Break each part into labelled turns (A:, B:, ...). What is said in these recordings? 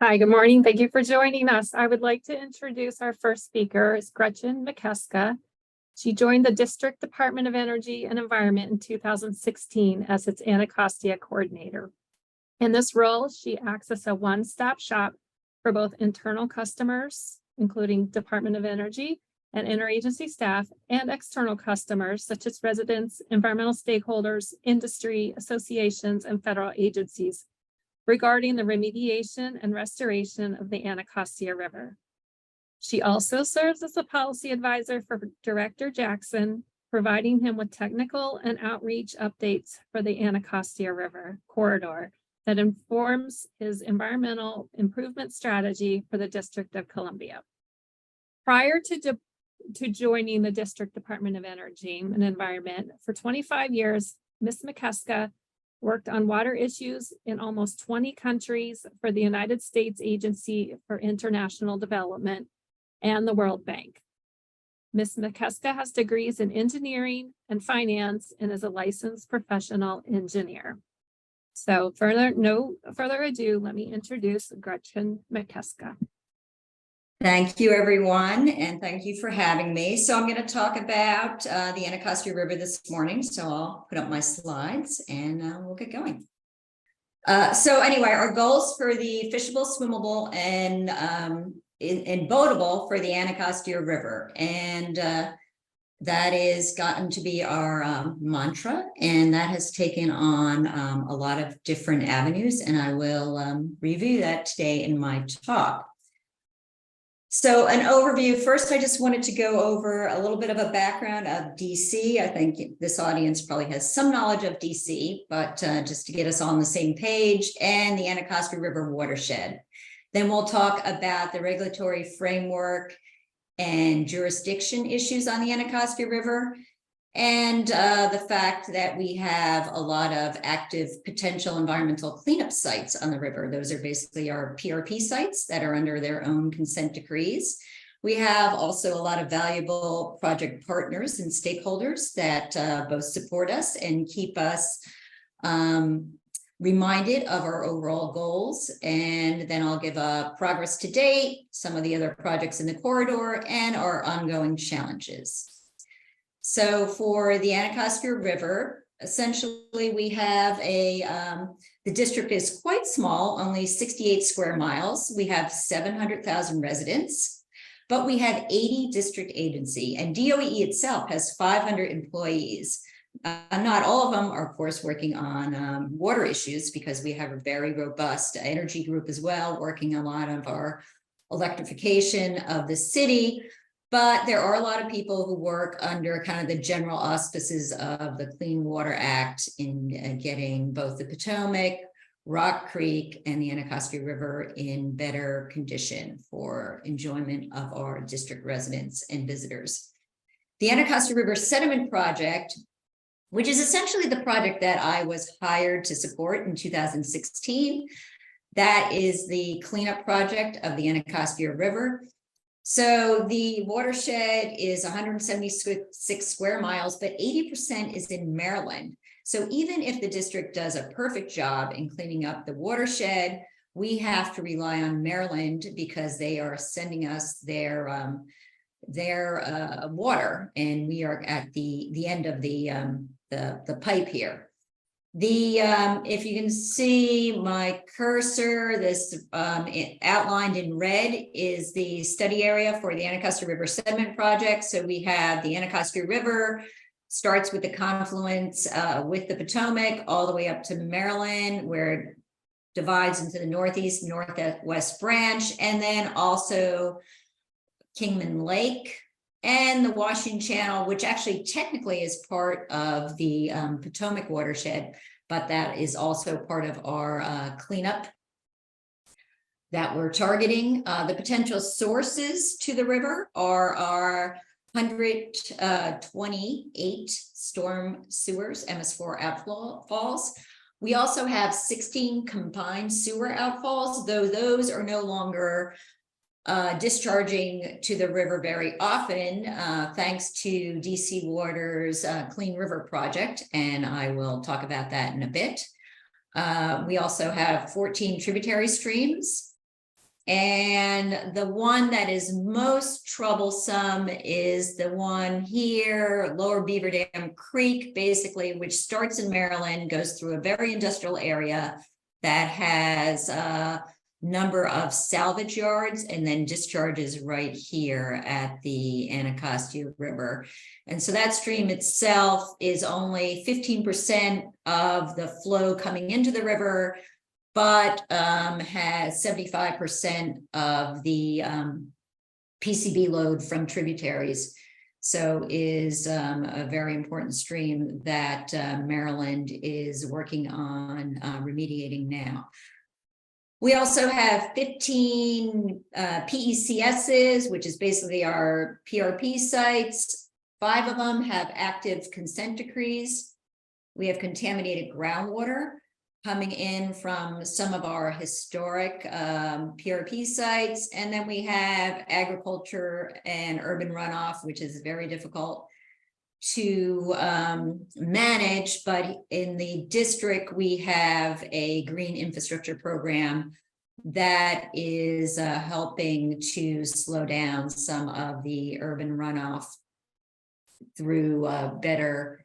A: Hi, good morning. Thank you for joining us. I would like to introduce our first speaker is Gretchen Mikeska. She joined the District Department of Energy and Environment in 2016 as its Anacostia coordinator. In this role, she acts as a one-stop shop for both internal customers, including Department of Energy and interagency staff, and external customers such as residents, environmental stakeholders, industry, associations, and federal agencies regarding the remediation and restoration of the Anacostia River. She also serves as a policy advisor for Director Jackson, providing him with technical and outreach updates for the Anacostia River corridor that informs his environmental improvement strategy for the District of Columbia. Prior to joining the District Department of Energy and Environment, for 25 years, Ms. Mikeska worked on water issues in almost 20 countries for the United States Agency for International Development and the World Bank. Ms. Mikeska has degrees in engineering and finance and is a licensed professional engineer. So no further ado, let me introduce Gretchen Mikeska.
B: Thank you, everyone, and thank you for having me. So I'm going to talk about the Anacostia River this morning. So I'll put up my slides and we'll get going. So anyway, our goals for the Fishable, Swimmable, and Boatable for the Anacostia River. And that is gotten to be our mantra, and that has taken on a lot of different avenues. And I will review that today in my talk. So an overview. First, I just wanted to go over a little bit of a background of DC. I think this audience probably has some knowledge of DC, but just to get us on the same page, and the Anacostia River watershed. Then we'll talk about the regulatory framework and jurisdiction issues on the Anacostia River, and the fact that we have a lot of active potential environmental cleanup sites on the river. Those are basically our PRP sites that are under their own consent decrees. We have also a lot of valuable project partners and stakeholders that both support us and keep us reminded of our overall goals. And then I'll give a progress to date, some of the other projects in the corridor, and our ongoing challenges. So for the Anacostia River, essentially we have the district is quite small, only 68 square miles. We have 700,000 residents, but we have 80 district agency, and DOE itself has 500 employees. Not all of them are, of course, working on water issues, because we have a very robust energy group as well, working a lot of our electrification of the city. But there are a lot of people who work under kind of the general auspices of the Clean Water Act in getting both the Potomac, Rock Creek, and the Anacostia River in better condition for enjoyment of our district residents and visitors. The Anacostia River Sediment Project, which is essentially the project that I was hired to support in 2016, that is the cleanup project of the Anacostia River. So the watershed is 176 square miles, but 80% is in Maryland. So even if the district does a perfect job in cleaning up the watershed, we have to rely on Maryland because they are sending us their water, and we are at the end of the pipe here. If you can see my cursor, this outlined in red is the study area for the Anacostia River Sediment Project. So we have the Anacostia River, starts with the confluence with the Potomac all the way up to Maryland, where it divides into the northeast, northwest branch, and then also Kingman Lake, and the Washington Channel, which actually technically is part of the Potomac watershed, but that is also part of our cleanup that we're targeting. The potential sources to the river are our 128 storm sewers, MS4 outfalls. We also have 16 combined sewer outfalls, though those are no longer discharging to the river very often, thanks to DC Water's Clean River Project, and I will talk about that in a bit. We also have 14 tributary streams And the one that is most troublesome is the one here, Lower Beaver Dam Creek, basically, which starts in Maryland, goes through a very industrial area that has a number of salvage yards and then discharges right here at the Anacostia River. And so that stream itself is only 15% of the flow coming into the river, but has 75% of the PCB load from tributaries. So is a very important stream that Maryland is working on remediating now. We also have 15 PECSs, which is basically our PRP sites. 5 of them have active consent decrees. We have contaminated groundwater coming in from some of our historic PRP sites. And then we have agriculture and urban runoff, which is very difficult to manage. But in the district, we have a green infrastructure program that is helping to slow down some of the urban runoff through better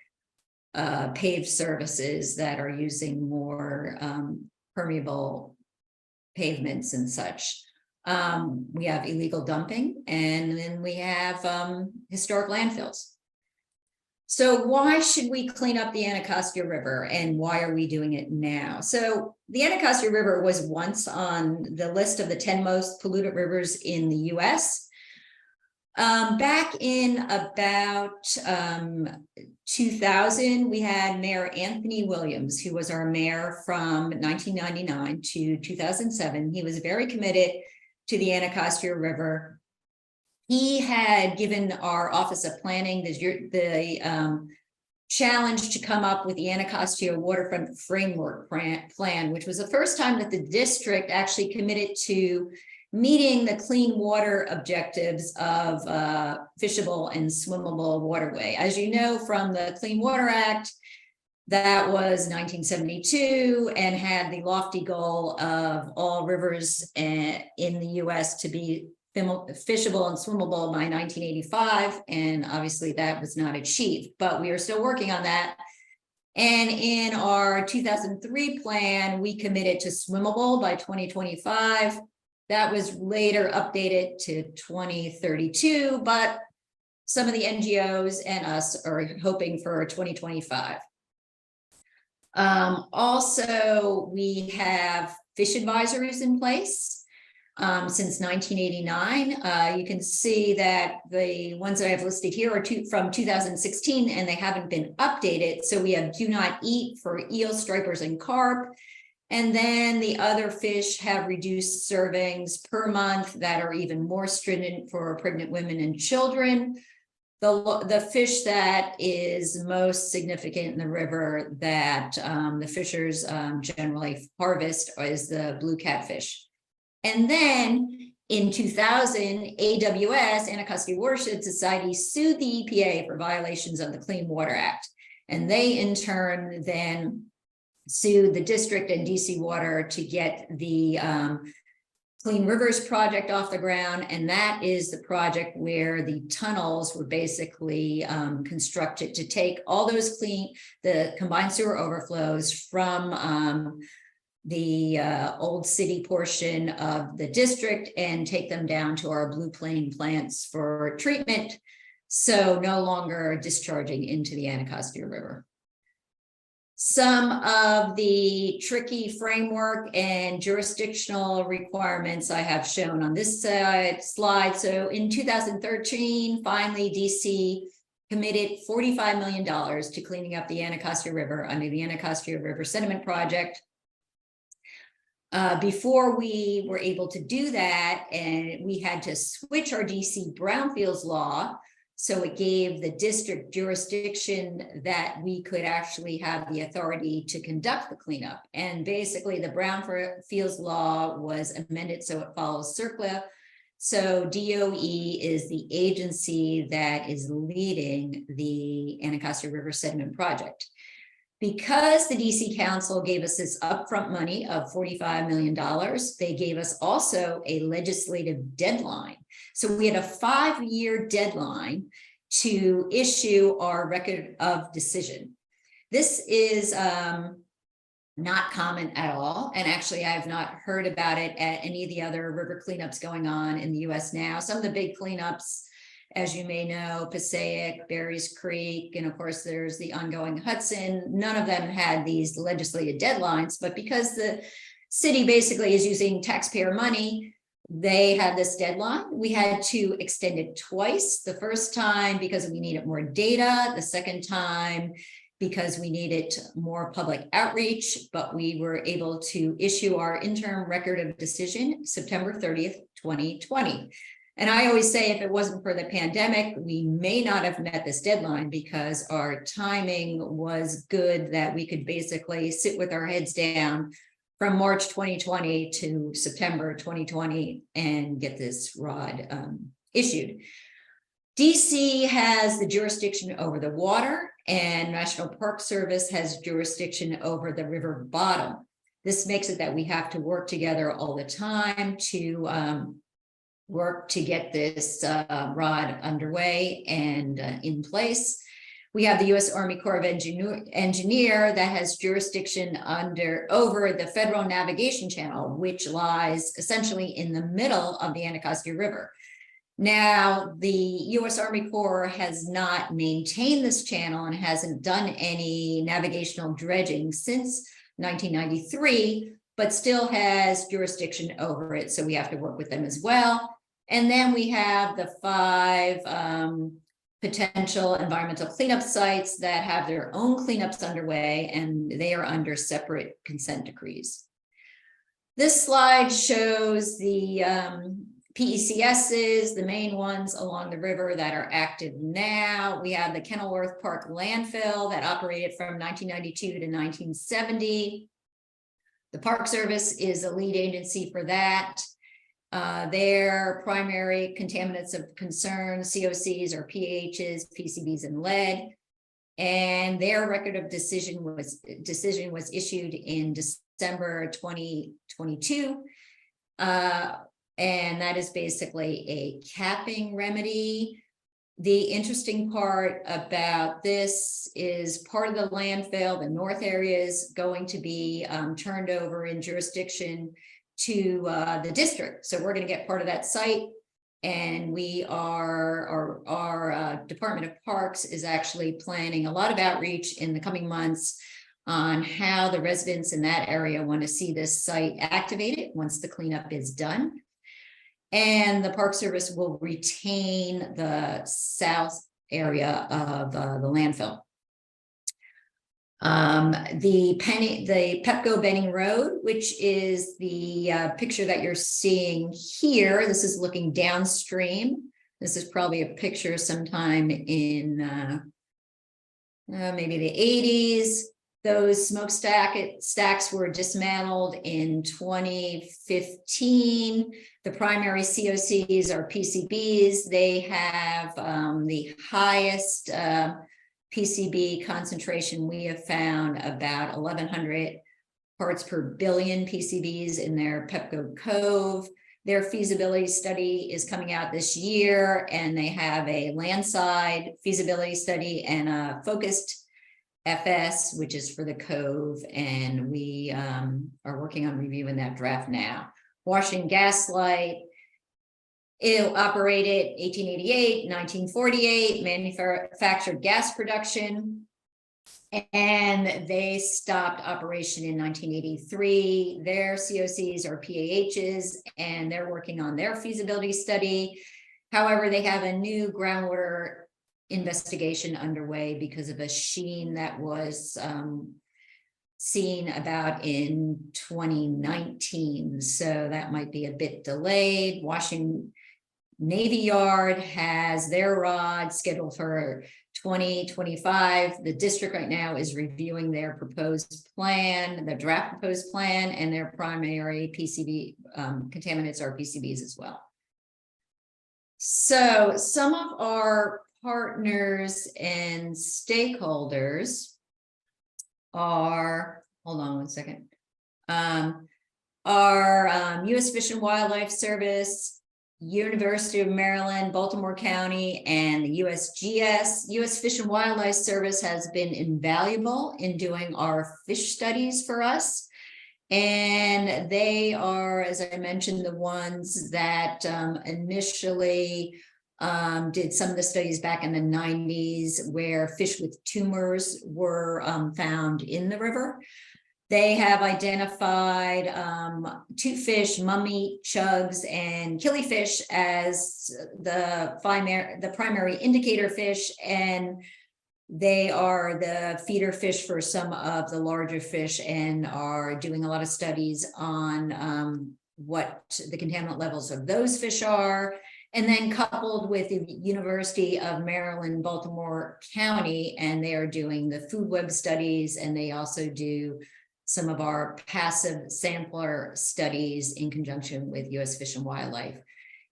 B: paved surfaces that are using more permeable pavements and such. We have illegal dumping, and then we have historic landfills. So why should we clean up the Anacostia River, and why are we doing it now? So the Anacostia River was once on the list of the 10 most polluted rivers in the US. Back in about 2000, we had Mayor Anthony Williams, who was our mayor from 1999 to 2007. He was very committed to the Anacostia River. He had given our Office of Planning the challenge to come up with the Anacostia Waterfront Framework Plan, which was the first time that the district actually committed to meeting the clean water objectives of fishable and swimmable waterway. As you know from the Clean Water Act, that was 1972 and had the lofty goal of all rivers in the US to be fishable and swimmable by 1985. And obviously that was not achieved, but we are still working on that. And in our 2003 plan, we committed to swimmable by 2025. That was later updated to 2032, but some of the NGOs and us are hoping for 2025. Also, we have fish advisories in place since 1989. You can see that the ones that I've listed here are from 2016, and they haven't been updated. So we have do not eat for eel, stripers, and carp. And then the other fish have reduced servings per month that are even more stringent for pregnant women and children. The fish that is most significant in the river that the fishers generally harvest is the blue catfish. And then in 2000, AWS, Anacostia Watershed Society, sued the EPA for violations of the Clean Water Act. And they in turn then sued the district and DC Water to get the Clean Rivers project off the ground. And that is the project where the tunnels were basically constructed to take all those the combined sewer overflows from the old city portion of the district and take them down to our Blue Plain plants for treatment. So no longer discharging into the Anacostia River. Some of the tricky framework and jurisdictional requirements I have shown on this slide. So in 2013, finally, DC committed $45 million to cleaning up the Anacostia River under the Anacostia River Sediment Project. Before we were able to do that, and we had to switch our DC brownfields law, so it gave the district jurisdiction that we could actually have the authority to conduct the cleanup. And basically the brownfields law was amended so it follows CERCLA. So DOE is the agency that is leading the Anacostia River Sediment Project. Because the DC Council gave us this upfront money of $45 million, they gave us also a legislative deadline. So we had a 5-year deadline to issue our record of decision. This is not common at all. And actually, I have not heard about it at any of the other river cleanups going on in the US now. Some of the big cleanups, as you may know, Passaic, Berries Creek, and of course, there's the ongoing Hudson. None of them had these legislative deadlines, but because the city basically is using taxpayer money, they had this deadline. We had to extend it twice. The first time because we needed more data, the second time because we needed more public outreach, but we were able to issue our interim record of decision September 30th, 2020. And I always say, if it wasn't for the pandemic, we may not have met this deadline because our timing was good, that we could basically sit with our heads down from March 2020 to September 2020 and get this ROD issued. DC has the jurisdiction over the water, and National Park Service has jurisdiction over the river bottom. This makes it that we have to work together all the time to work to get this ROD underway and in place. We have the U.S. Army Corps of Engineer that has jurisdiction over the Federal Navigation Channel, which lies essentially in the middle of the Anacostia River. Now, the U.S. Army Corps has not maintained this channel and hasn't done any navigational dredging since 1993, but still has jurisdiction over it. So we have to work with them as well. And then we have the 5 potential environmental cleanup sites that have their own cleanups underway, and they are under separate consent decrees. This slide shows the PECSs, the main ones along the river that are active now. We have the Kenilworth Park landfill that operated from 1992 to 1970. The Park Service is the lead agency for that. Their primary contaminants of concern, COCs, or PAHs, PCBs, and lead. And their record of decision was issued in December 2022. And that is basically a capping remedy. The interesting part about this is part of the landfill, the north area, is going to be turned over in jurisdiction to the district. So we're going to get part of that site. And we are, our Department of Parks is actually planning a lot of outreach in the coming months on how the residents in that area want to see this site activated once the cleanup is done. And the Park Service will retain the south area of the landfill. The Pepco Benning Road, which is the picture that you're seeing here. This is looking downstream. This is probably a picture sometime in maybe the 80s. Those smokestacks were dismantled in 2015. The primary COCs are PCBs. They have the highest PCB concentration we have found, about 1,100 parts per billion PCBs in their Pepco Cove. Their feasibility study is coming out this year, and they have a landside feasibility study and a focused FS, which is for the Cove, and we are working on reviewing that draft now. Washington Gaslight, it operated 1888, 1948, manufactured gas production, and they stopped operation in 1983. Their COCs are PAHs, and they're working on their feasibility study. However, they have a new groundwater investigation underway because of a sheen that was seen about in 2019. So that might be a bit delayed. Washington Navy Yard has their ROD scheduled for 2025. The district right now is reviewing their proposed plan, the draft proposed plan, and their primary PCB contaminants are PCBs as well. So some of our partners and stakeholders are, hold on one second. Our U.S. Fish and Wildlife Service, University of Maryland, Baltimore County, and the USGS. U.S. Fish and Wildlife Service has been invaluable in doing our fish studies for us. And they are, as I mentioned, the ones that initially did some of the studies back in the 90s where fish with tumors were found in the river. They have identified two fish, mummy chugs and killifish, as the primary indicator fish, and they are the feeder fish for some of the larger fish, and are doing a lot of studies on what the contaminant levels of those fish are. And then coupled with the University of Maryland, Baltimore County, and they are doing the food web studies, and they also do some of our passive sampler studies in conjunction with U.S. Fish and Wildlife.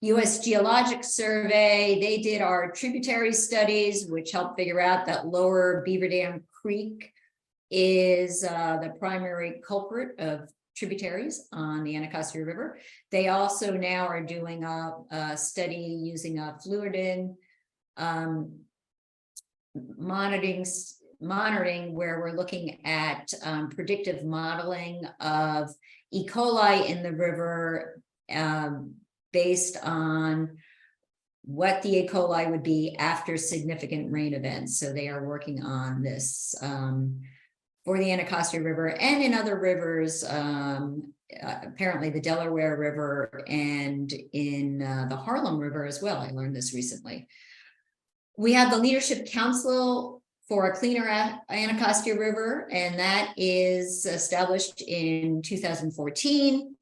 B: U.S. Geologic Survey, they did our tributary studies, which helped figure out that Lower Beaver Dam Creek is the primary culprit of tributaries on the Anacostia River. They also now are doing a study using a fluoride monitoring, where we're looking at predictive modeling of E. coli in the river based on what the E. coli would be after significant rain events. So they are working on this for the Anacostia River and in other rivers, apparently the Delaware River and in the Harlem River as well. I learned this recently. We have the Leadership Council for a Cleaner Anacostia River, and that is established in 2014.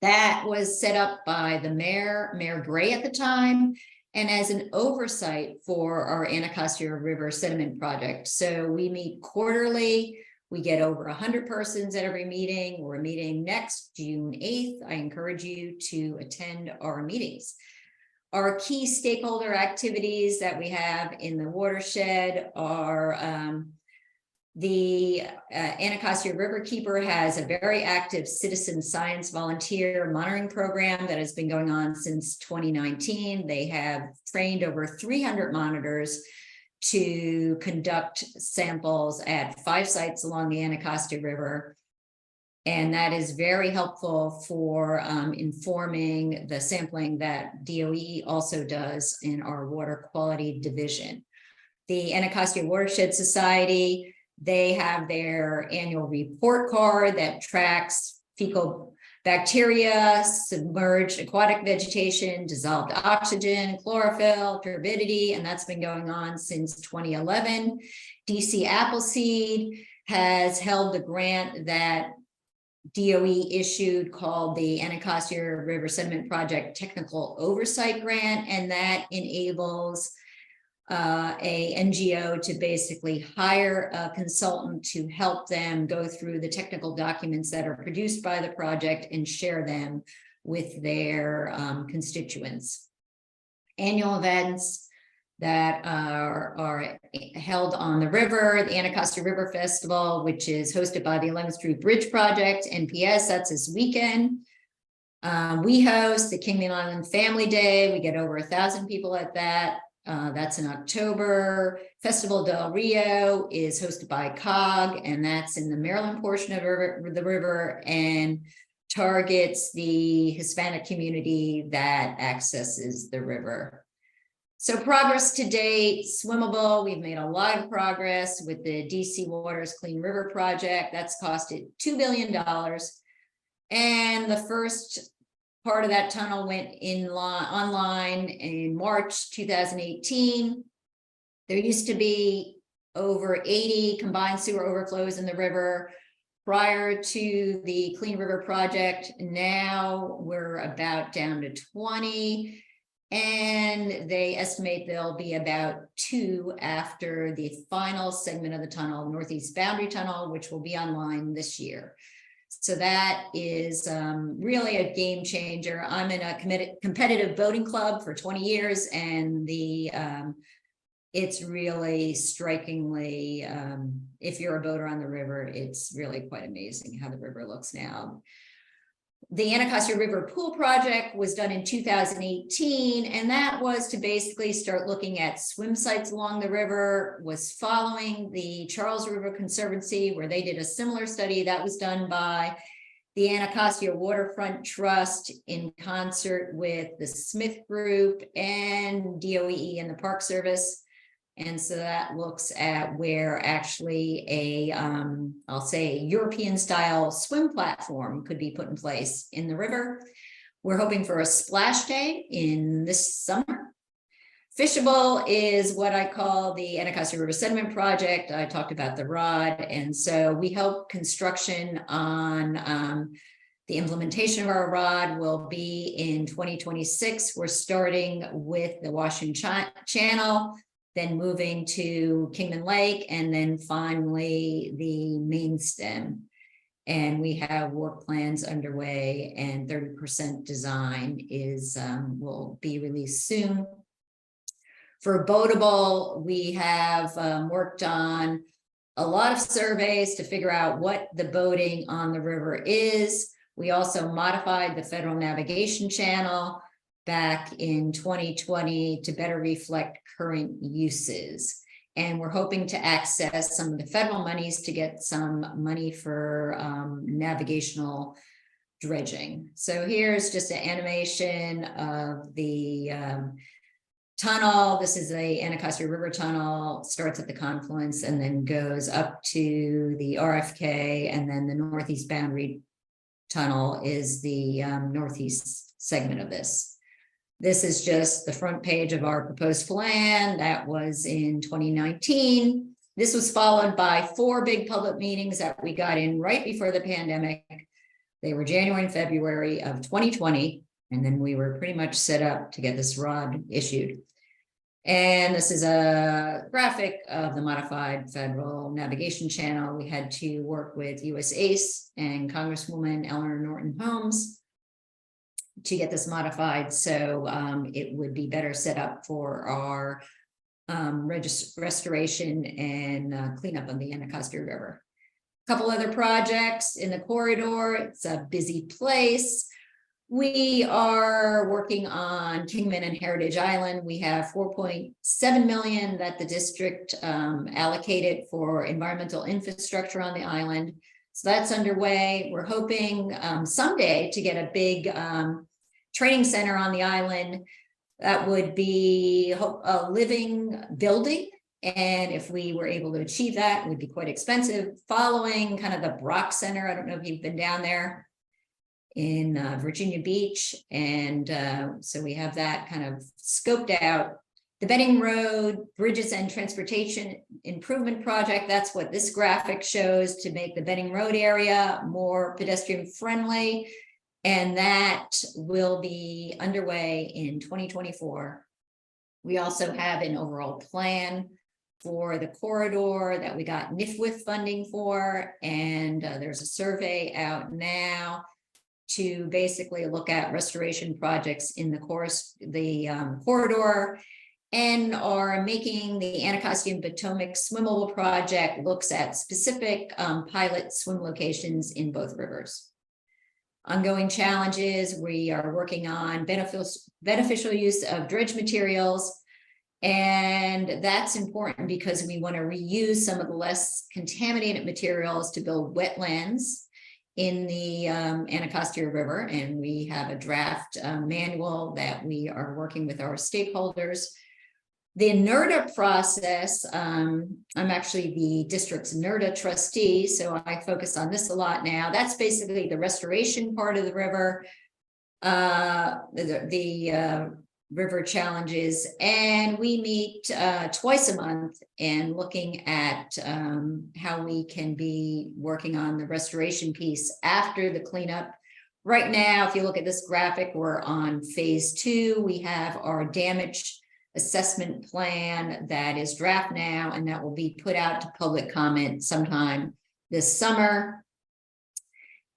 B: That was set up by the Mayor Gray at the time, and as an oversight for our Anacostia River sediment project. So we meet quarterly. We get over 100 persons at every meeting. We're meeting next June 8th. I encourage you to attend our meetings. Our key stakeholder activities that we have in the watershed are the Anacostia Riverkeeper has a very active citizen science volunteer monitoring program that has been going on since 2019. They have trained over 300 monitors to conduct samples at 5 sites along the Anacostia River. And that is very helpful for informing the sampling that DOE also does in our water quality division. The Anacostia Watershed Society, they have their annual report card that tracks fecal bacteria, submerged aquatic vegetation, dissolved oxygen, chlorophyll, turbidity, and that's been going on since 2011. DC Appleseed has held the grant that DOE issued called the Anacostia River Sediment Project Technical Oversight Grant, and that enables a NGO to basically hire a consultant to help them go through the technical documents that are produced by the project and share them with their constituents. Annual events that are held on the river, the Anacostia River Festival, which is hosted by the 11th Street Bridge Project, NPS, that's this weekend. We host the Kingman Island Family Day. We get over 1,000 people at that. That's in October. Festival del Rio is hosted by COG, and that's in the Maryland portion of the river and targets the Hispanic community that accesses the river. So progress to date, Swimmable, we've made a lot of progress with the DC Waters Clean River Project. That's costed $2 billion. And the first part of that tunnel went online in March 2018. There used to be over 80 combined sewer overflows in the river prior to the Clean River Project. Now we're about down to 20. And they estimate there'll be about 2 after the final segment of the tunnel, Northeast Boundary Tunnel, which will be online this year. So that is really a game changer. I'm in a competitive boating club for 20 years, and the it's really strikingly, if you're a boater on the river, it's really quite amazing how the river looks now. The Anacostia River Pool Project was done in 2018, and that was to basically start looking at swim sites along the river, was following the Charles River Conservancy, where they did a similar study that was done by the Anacostia Waterfront Trust in concert with the Smith Group and DOE and the Park Service. And so that looks at where actually a, I'll say, European style swim platform could be put in place in the river. We're hoping for a splash day in this summer. Fishable is what I call the Anacostia River Sediment Project. I talked about the rod. And so we help construction on the implementation of our rod will be in 2026. We're starting with the Washington Channel, then moving to Kingman Lake, and then finally the main stem. And we have work plans underway, and 30% design is will be released soon. For boatable, we have worked on a lot of surveys to figure out what the boating on the river is. We also modified the federal navigation channel back in 2020 to better reflect current uses. And we're hoping to access some of the federal monies to get some money for navigational dredging. So here's just an animation of the tunnel. This is the Anacostia River Tunnel, starts at the confluence and then goes up to the RFK, and then the northeast boundary tunnel is the northeast segment of this. This is just the front page of our proposed plan. That was in 2019. This was followed by 4 big public meetings that we got in right before the pandemic. They were January and February of 2020. And then we were pretty much set up to get this rod issued. And this is a graphic of the modified federal navigation channel. We had to work with USACE and Congresswoman Eleanor Norton Holmes to get this modified, so it would be better set up for our restoration and cleanup of the Anacostia River. A couple other projects in the corridor. It's a busy place. We are working on Kingman and Heritage Island. We have $4.7 million that the district allocated for environmental infrastructure on the island. So that's underway. We're hoping someday to get a big training center on the island that would be a living building. And if we were able to achieve that, it would be quite expensive, following kind of the Brock Center. I don't know if you've been down there in Virginia Beach. And so we have that kind of scoped out. The Benning Road Bridges and Transportation Improvement Project, that's what this graphic shows, to make the Benning Road area more pedestrian friendly. And that will be underway in 2024. We also have an overall plan for the corridor that we got NIFWIF funding for. And there's a survey out now to basically look at restoration projects in the corridor, and are making the Anacostia and Potomac Swimmable project looks at specific pilot swim locations in both rivers. Ongoing challenges, we are working on beneficial use of dredge materials. And that's important because we want to reuse some of the less contaminated materials to build wetlands in the Anacostia River. And we have a draft manual that we are working with our stakeholders. The NERDA process, I'm actually the district's NERDA trustee, so I focus on this a lot now. That's basically the restoration part of the river, the river challenges, and we meet twice a month and looking at how we can be working on the restoration piece after the cleanup. Right now, if you look at this graphic, we're on phase 2. We have our damage assessment plan that is draft now, and that will be put out to public comment sometime this summer.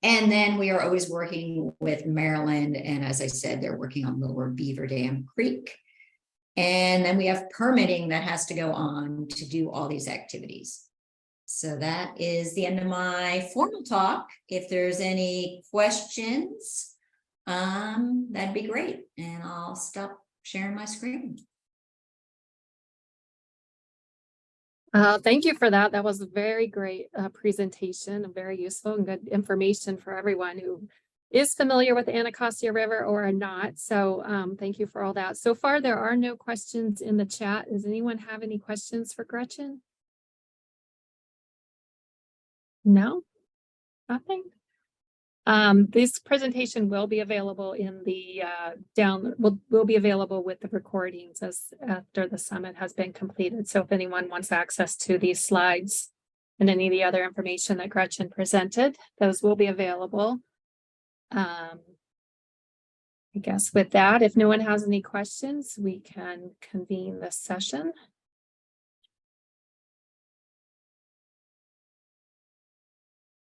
B: And then we are always working with Maryland, and as I said, they're working on Lower Beaver Dam Creek. And then we have permitting that has to go on to do all these activities. So that is the end of my formal talk. If there's any questions, that'd be great. And I'll stop sharing my screen.
A: Thank you for that. That was a very great presentation and very useful and good information for everyone who is familiar with the Anacostia River or are not. So thank you for all that. So far, there are no questions in the chat. Does anyone have any questions for Gretchen? No, nothing. This presentation will be available in the will be available with the recordings as after the summit has been completed. So if anyone wants access to these slides and any of the other information that Gretchen presented, those will be available. I guess with that, if no one has any questions, we can convene this session.